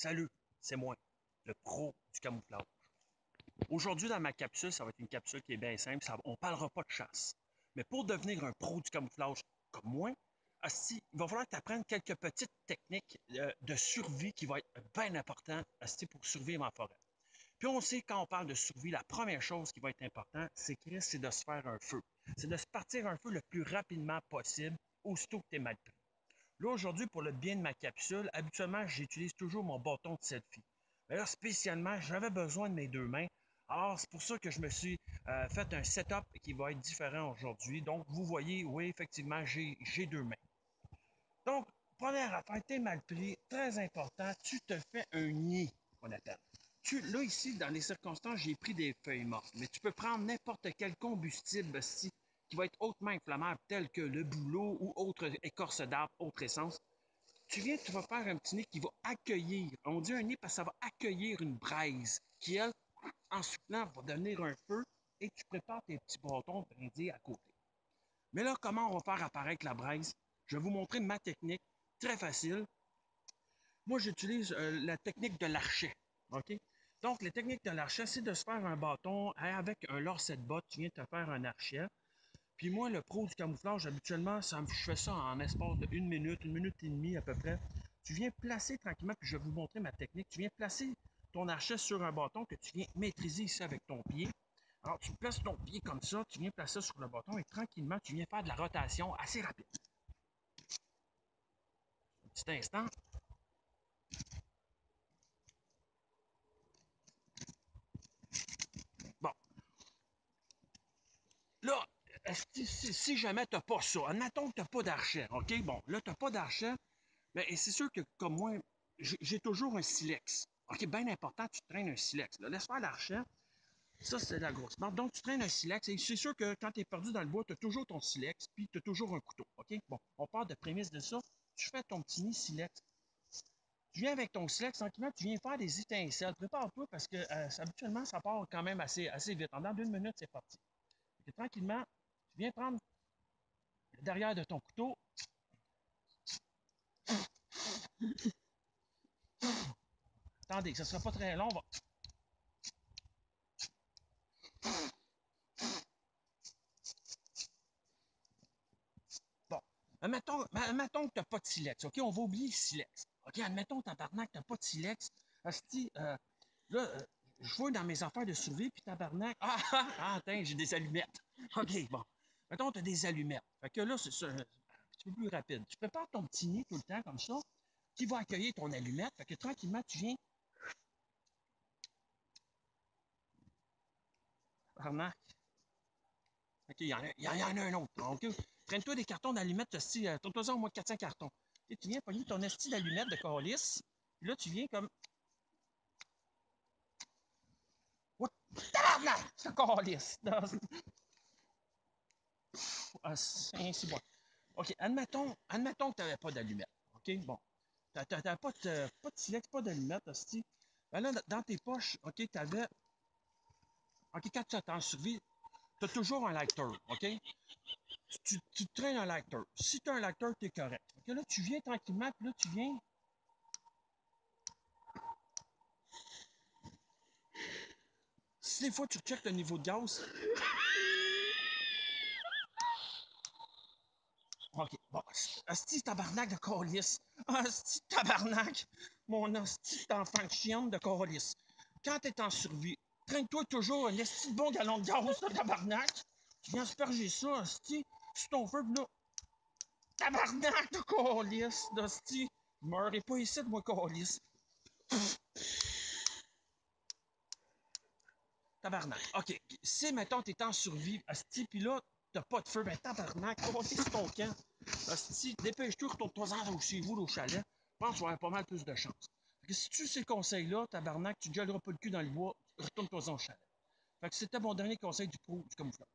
Salut, c'est moi, le pro du camouflage. Aujourd'hui, dans ma capsule, ça va être une capsule qui est bien simple. On ne parlera pas de chasse. Mais pour devenir un pro du camouflage comme moi, asti, il va falloir que tu apprennes quelques petites techniques de survie qui vont être bien importantes pour survivre en forêt. Puis on sait, quand on parle de survie, la première chose qui va être importante, c'est de se faire un feu. C'est de se partir un feu le plus rapidement possible, aussitôt que tu es mal pris. Là, aujourd'hui, pour le bien de ma capsule, habituellement, j'utilise toujours mon bâton de selfie. Mais là, spécialement, j'avais besoin de mes deux mains. Alors, c'est pour ça que je me suis fait un setup qui va être différent aujourd'hui. Donc, vous voyez, oui, effectivement, j'ai deux mains. Donc, première affaire, t'es mal pris, très important, tu te fais un nid, qu'on appelle. Là, ici, dans les circonstances, j'ai pris des feuilles mortes, mais tu peux prendre n'importe quel combustible qui va être hautement inflammable, tel que le bouleau ou autre écorce d'arbre, autre essence. Tu vas faire un petit nid qui va accueillir, on dit un nid parce que ça va accueillir une braise qui, elle, en soufflant, va devenir un feu et tu prépares tes petits bâtons de brindilles à côté. Mais là, comment on va faire apparaître la braise? Je vais vous montrer ma technique, très facile. Moi, j'utilise la technique de l'archet. OK? Donc, la technique de l'archet, c'est de se faire un bâton avec un lorset de botte. Tu viens de te faire un archet. Puis moi, le pro du camouflage, habituellement, je fais ça en espace de une minute et demie à peu près. Tu viens placer tranquillement, puis je vais vous montrer ma technique. Tu viens placer ton archet sur un bâton que tu viens maîtriser ici avec ton pied. Alors, tu places ton pied comme ça, tu viens placer ça sur le bâton et tranquillement, tu viens faire de la rotation assez rapide. Un petit instant. Bon. Là, si jamais tu n'as pas ça, admettons que tu n'as pas d'archet, OK? Bon, là, tu n'as pas d'archet, mais c'est sûr que, comme moi, j'ai toujours un silex. OK, bien important, tu traînes un silex. Là, laisse faire l'archet. Ça, c'est la grosse marque. Donc, tu traînes un silex. Et c'est sûr que quand tu es perdu dans le bois, tu as toujours ton silex, puis tu as toujours un couteau. OK? Bon, on part de prémisse de ça. Tu fais ton petit nid silex. Tu viens avec ton silex, tranquillement, tu viens faire des étincelles. Prépare-toi parce que habituellement, ça part quand même assez vite. En d'une minute, c'est parti. Et tranquillement, tu viens prendre le derrière de ton couteau. Attendez, ça ne sera pas très long. Bon. Admettons que tu n'as pas de silex. OK? On va oublier le silex. OK? Admettons, tabarnak, tu n'as pas de silex. Asti, là, je vois dans mes affaires de survie, puis tabarnak. Attends, j'ai des allumettes. OK, bon. Mettons, tu as des allumettes. Fait que là, c'est un petit peu plus rapide. Tu prépares ton petit nid tout le temps comme ça, qui va accueillir ton allumette. Fait que tranquillement, tu viens. Tabarnak. OK, il y en a un autre. OK? Traîne-toi des cartons d'allumettes, tourne-toi au moins 400 cartons. Et tu viens pogner ton esti d'allumettes de calice. Puis là, tu viens comme. What? Tabarnak! C'est calice! Ainsi, bon. OK, admettons que tu n'avais pas d'allumettes. OK, bon. Tu n'avais pas de silex, pas d'allumettes, esti. Ben là, dans tes poches, OK, tu avais. OK, quand tu as en survie, tu as toujours un lighter, OK? Tu traînes un lighter. Si tu as un lighter, tu es correct. OK, là, tu viens tranquillement, puis là, tu viens. Si des fois tu checkes le niveau de gaz, OK, bon, asti tabarnak de calice. Asti tabarnak, mon asti d'enfant de chienne de calice. Quand t'es en survie, traîne-toi toujours un esti de bon gallon de gaz, tabarnak. Tu viens asperger ça, asti, sur ton feu, pis là, tabarnak de calice, d'asti. Meurs pas ici de moi, calice. Tabarnak. OK. Si, mettons, t'es en survie, asti, pis là, t'as pas de feu, ben tabarnak, calice ton camp. Asti, dépêche-toi, retourne-toi-en chez vous, au chalet. Je pense que tu vas avoir pas mal plus de chance. Fait que si tu sais ces conseils-là, tabarnak, tu ne gèleras pas le cul dans le bois, retourne-toi-en au chalet. Fait que c'était mon dernier conseil du pro du camouflage.